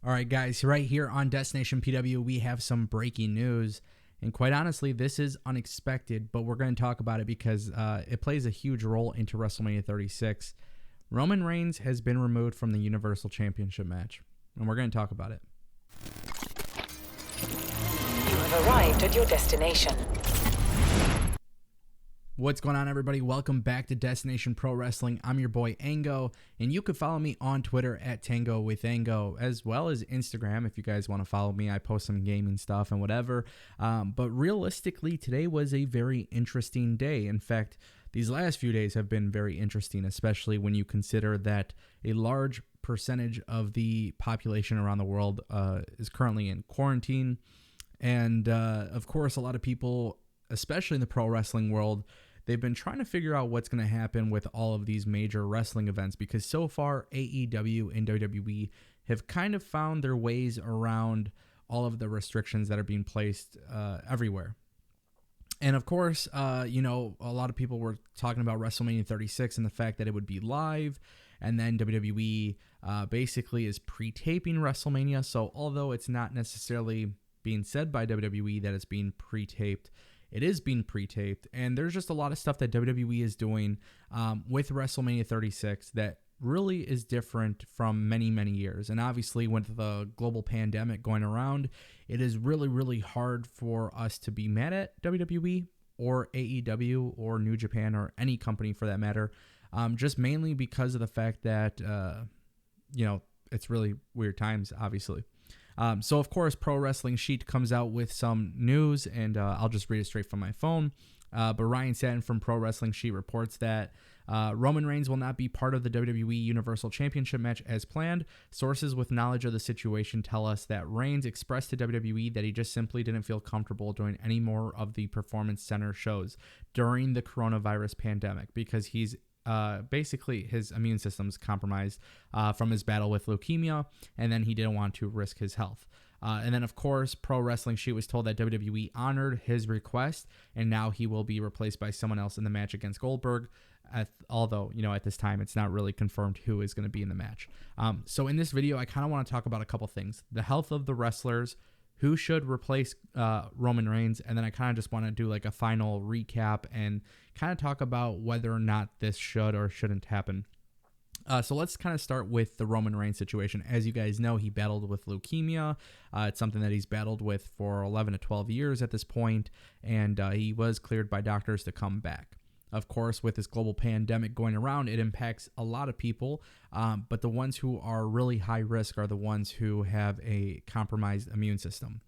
All right, guys, right here on Destination PW, we have some breaking news. And quite honestly, this is unexpected, but we're going to talk about it because it plays a huge role into WrestleMania 36. Roman Reigns has been removed from the Universal Championship match, and we're going to talk about it. You have arrived at your destination. What's going on, everybody? Welcome back to Destination Pro Wrestling. I'm your boy Ango, and you can follow me on Twitter at Tango with Ango, as well as Instagram if you guys want to follow me. I post some gaming stuff and whatever. But realistically, today was a very interesting day. In fact, these last few days have been very interesting, especially when you consider that a large percentage of the population around the world is currently in quarantine. And of course, a lot of people, especially in the pro wrestling world, they've been trying to figure out what's going to happen with all of these major wrestling events, because so far AEW and WWE have kind of found their ways around all of the restrictions that are being placed everywhere. And of course, a lot of people were talking about WrestleMania 36 and the fact that it would be live, and then WWE basically is pre-taping WrestleMania. So although it's not necessarily being said by WWE that it's being pre-taped, it is being pre-taped, and there's just a lot of stuff that WWE is doing with WrestleMania 36 that really is different from many, many years. And obviously, with the global pandemic going around, it is really, really hard for us to be mad at WWE or AEW or New Japan or any company for that matter, just mainly because of the fact that, it's really weird times, obviously. So, of course, Pro Wrestling Sheet comes out with some news, and I'll just read it straight from my phone. But Ryan Satin from Pro Wrestling Sheet reports that Roman Reigns will not be part of the WWE Universal Championship match as planned. Sources with knowledge of the situation tell us that Reigns expressed to WWE that he just simply didn't feel comfortable doing any more of the Performance Center shows during the coronavirus pandemic because he's basically his immune system's compromised from his battle with leukemia, and then he didn't want to risk his health. And then, of course, Pro Wrestling Sheet was told that WWE honored his request, and now he will be replaced by someone else in the match against Goldberg, although, at this time, it's not really confirmed who is going to be in the match. So in this video, I kind of want to talk about a couple things. The health of the wrestlers, who should replace Roman Reigns, and then I kind of just want to do like a final recap and kind of talk about whether or not this should or shouldn't happen. So let's kind of start with the Roman Reigns situation. As you guys know, he battled with leukemia. It's something that he's battled with for 11 to 12 years at this point, and he was cleared by doctors to come back. Of course, with this global pandemic going around, it impacts a lot of people, but the ones who are really high risk are the ones who have a compromised immune system,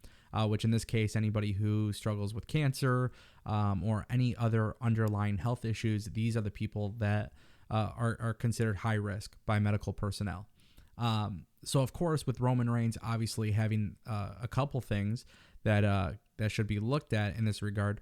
which in this case, anybody who struggles with cancer or any other underlying health issues, these are the people that are considered high risk by medical personnel. So, of course, with Roman Reigns obviously having a couple things that should be looked at in this regard,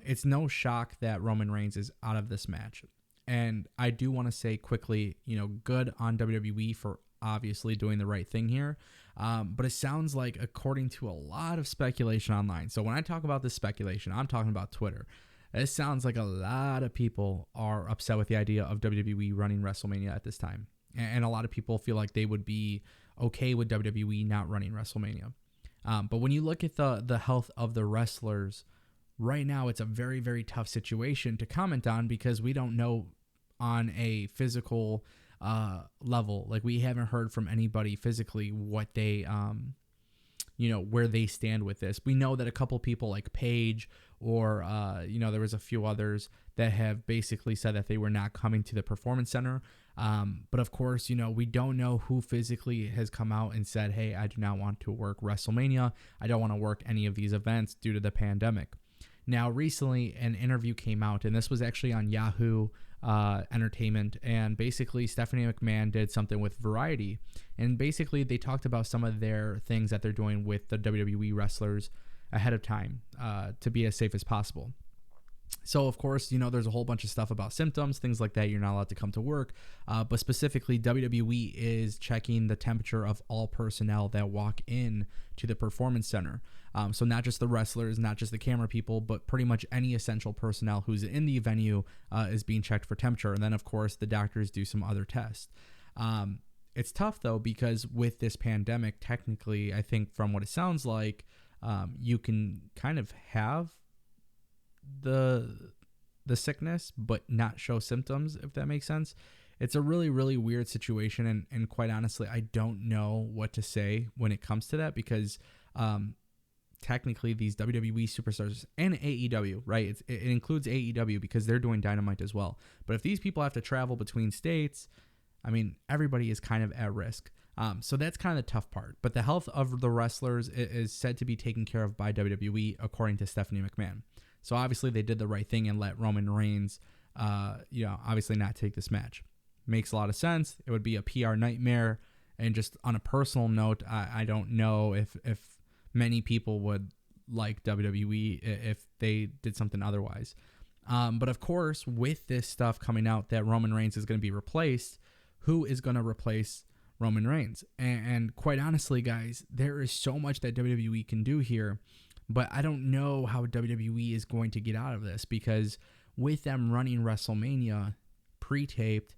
it's no shock that Roman Reigns is out of this match. And I do want to say quickly, good on WWE for obviously doing the right thing here. But it sounds like, according to a lot of speculation online, so when I talk about this speculation, I'm talking about Twitter. It sounds like a lot of people are upset with the idea of WWE running WrestleMania at this time. And a lot of people feel like they would be okay with WWE not running WrestleMania. But when you look at the health of the wrestlers, right now, it's a very, very tough situation to comment on because we don't know on a physical level. Like, we haven't heard from anybody physically what they, where they stand with this. We know that a couple people like Paige or, there was a few others that have basically said that they were not coming to the Performance Center. But of course, we don't know who physically has come out and said, hey, I do not want to work WrestleMania. I don't want to work any of these events due to the pandemic. Now, recently, an interview came out, and this was actually on Yahoo Entertainment, and basically Stephanie McMahon did something with Variety, and basically they talked about some of their things that they're doing with the WWE wrestlers ahead of time to be as safe as possible. So, of course, there's a whole bunch of stuff about symptoms, things like that. You're not allowed to come to work. But specifically, WWE is checking the temperature of all personnel that walk in to the Performance Center. So not just the wrestlers, not just the camera people, but pretty much any essential personnel who's in the venue is being checked for temperature. And then, of course, the doctors do some other tests. It's tough though, because with this pandemic, technically, I think from what it sounds like, you can kind of have the sickness but not show symptoms, if that makes sense. It's a really, really weird situation, and quite honestly, I don't know what to say when it comes to that, because technically these WWE superstars and AEW, right? It includes AEW because they're doing Dynamite as well. But if these people have to travel between states, I mean, everybody is kind of at risk. So that's kind of the tough part. But the health of the wrestlers is said to be taken care of by WWE, according to Stephanie McMahon. So obviously they did the right thing and let Roman Reigns, obviously not take this match. Makes a lot of sense. It would be a PR nightmare. And just on a personal note, I don't know if many people would like WWE if they did something otherwise. But of course, with this stuff coming out that Roman Reigns is going to be replaced, who is going to replace Roman Reigns? And quite honestly, guys, there is so much that WWE can do here, but I don't know how WWE is going to get out of this, because with them running WrestleMania pre-taped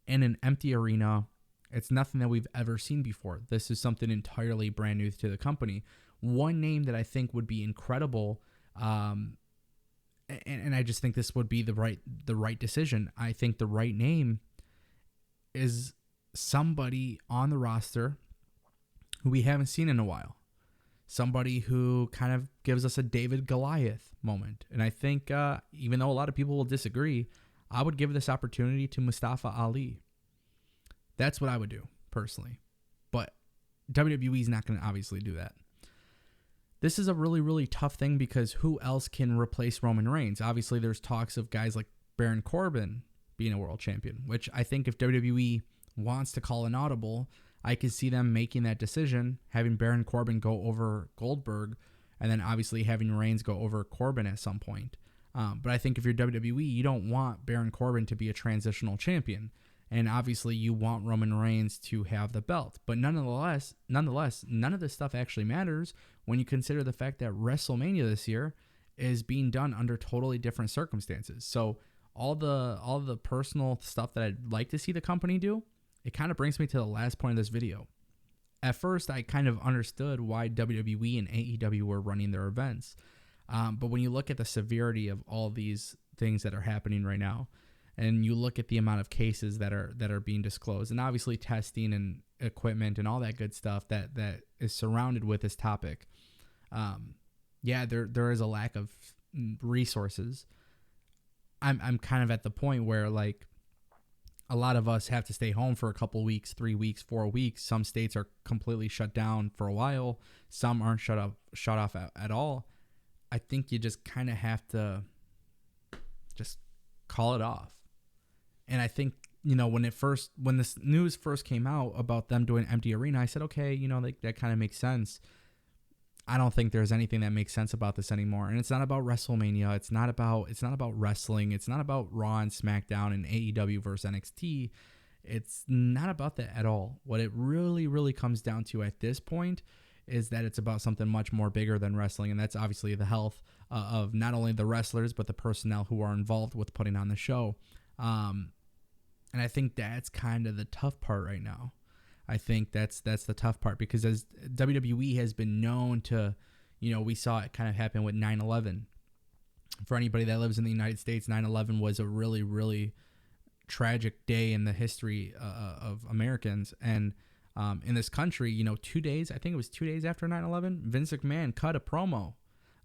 in an empty arena, it's nothing that we've ever seen before. This is something entirely brand new to the company. One name that I think would be incredible, and I just think this would be the right decision. I think the right name is somebody on the roster who we haven't seen in a while. Somebody who kind of gives us a David Goliath moment. And I think even though a lot of people will disagree, I would give this opportunity to Mustafa Ali. That's what I would do personally. But WWE is not going to obviously do that. This is a really, really tough thing, because who else can replace Roman Reigns? Obviously, there's talks of guys like Baron Corbin being a world champion, which I think if WWE wants to call an audible, I could see them making that decision, having Baron Corbin go over Goldberg, and then obviously having Reigns go over Corbin at some point. But I think if you're WWE, you don't want Baron Corbin to be a transitional champion. And obviously you want Roman Reigns to have the belt. But nonetheless, none of this stuff actually matters when you consider the fact that WrestleMania this year is being done under totally different circumstances. So all the personal stuff that I'd like to see the company do, it kind of brings me to the last point of this video. At first, I kind of understood why WWE and AEW were running their events. But when you look at the severity of all these things that are happening right now, and you look at the amount of cases that are being disclosed, and obviously testing and equipment and all that good stuff that is surrounded with this topic, there is a lack of resources. I'm kind of at the point where, like, a lot of us have to stay home for a couple weeks, 3 weeks, 4 weeks. Some states are completely shut down for a while. Some aren't shut off at all. I think you just kind of have to just call it off. And I think, when this news first came out about them doing empty arena, I said, okay, that kind of makes sense. I don't think there's anything that makes sense about this anymore. And it's not about WrestleMania. It's not about wrestling. It's not about Raw and SmackDown and AEW versus NXT. It's not about that at all. What it really, really comes down to at this point is that it's about something much more bigger than wrestling. And that's obviously the health of not only the wrestlers, but the personnel who are involved with putting on the show. And I think that's kind of the tough part right now. I think that's the tough part, because as WWE has been known to, we saw it kind of happen with 9/11. For anybody that lives in the United States, 9/11 was a really, really tragic day in the history of Americans. And in this country, 2 days, I think it was 2 days after 9/11, Vince McMahon cut a promo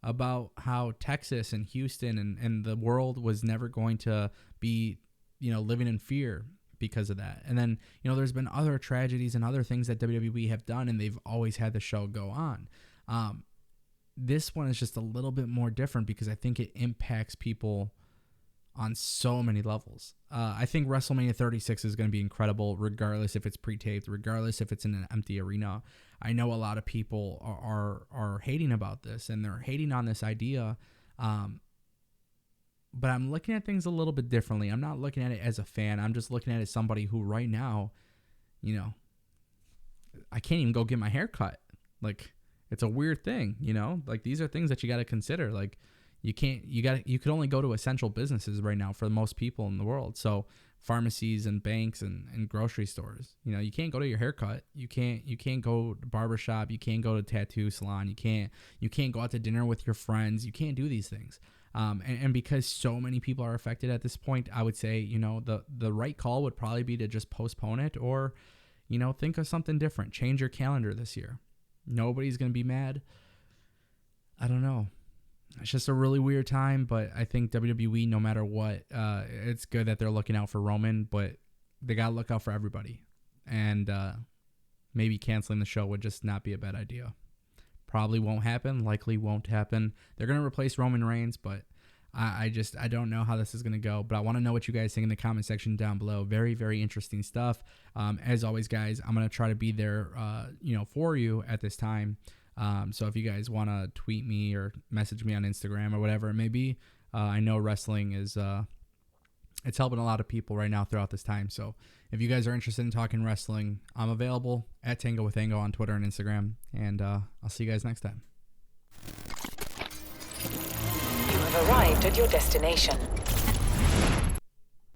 about how Texas and Houston and the world was never going to be, living in fear because of that. And then, there's been other tragedies and other things that WWE have done, and they've always had the show go on. This one is just a little bit more different because I think it impacts people on so many levels. I think WrestleMania 36 is going to be incredible, regardless if it's pre-taped, regardless if it's in an empty arena. I know a lot of people are hating about this, and they're hating on this idea. But I'm looking at things a little bit differently. I'm not looking at it as a fan. I'm just looking at it as somebody who right now, I can't even go get my hair cut. Like, it's a weird thing, Like, these are things that you got to consider. Like, you could only go to essential businesses right now for most people in the world. So pharmacies and banks and grocery stores. You know, you can't go to your haircut. You can't go to barbershop. You can't go to tattoo salon. You can't go out to dinner with your friends. You can't do these things. And because so many people are affected at this point, I would say, you know, the right call would probably be to just postpone it, or, you know, think of something different. Change your calendar this year. Nobody's going to be mad. I don't know. It's just a really weird time, but I think WWE, no matter what, it's good that they're looking out for Roman, but they got to look out for everybody. And maybe canceling the show would just not be a bad idea. Probably won't happen. Likely won't happen. They're going to replace Roman Reigns, but I don't know how this is going to go. But I want to know what you guys think in the comment section down below. Very, very interesting stuff. As always, guys, I'm going to try to be there, for you at this time. So if you guys want to tweet me or message me on Instagram or whatever it may be, I know wrestling is it's helping a lot of people right now throughout this time. So if you guys are interested in talking wrestling, I'm available at Tango with Ango on Twitter and Instagram. And I'll see you guys next time. You have arrived at your destination.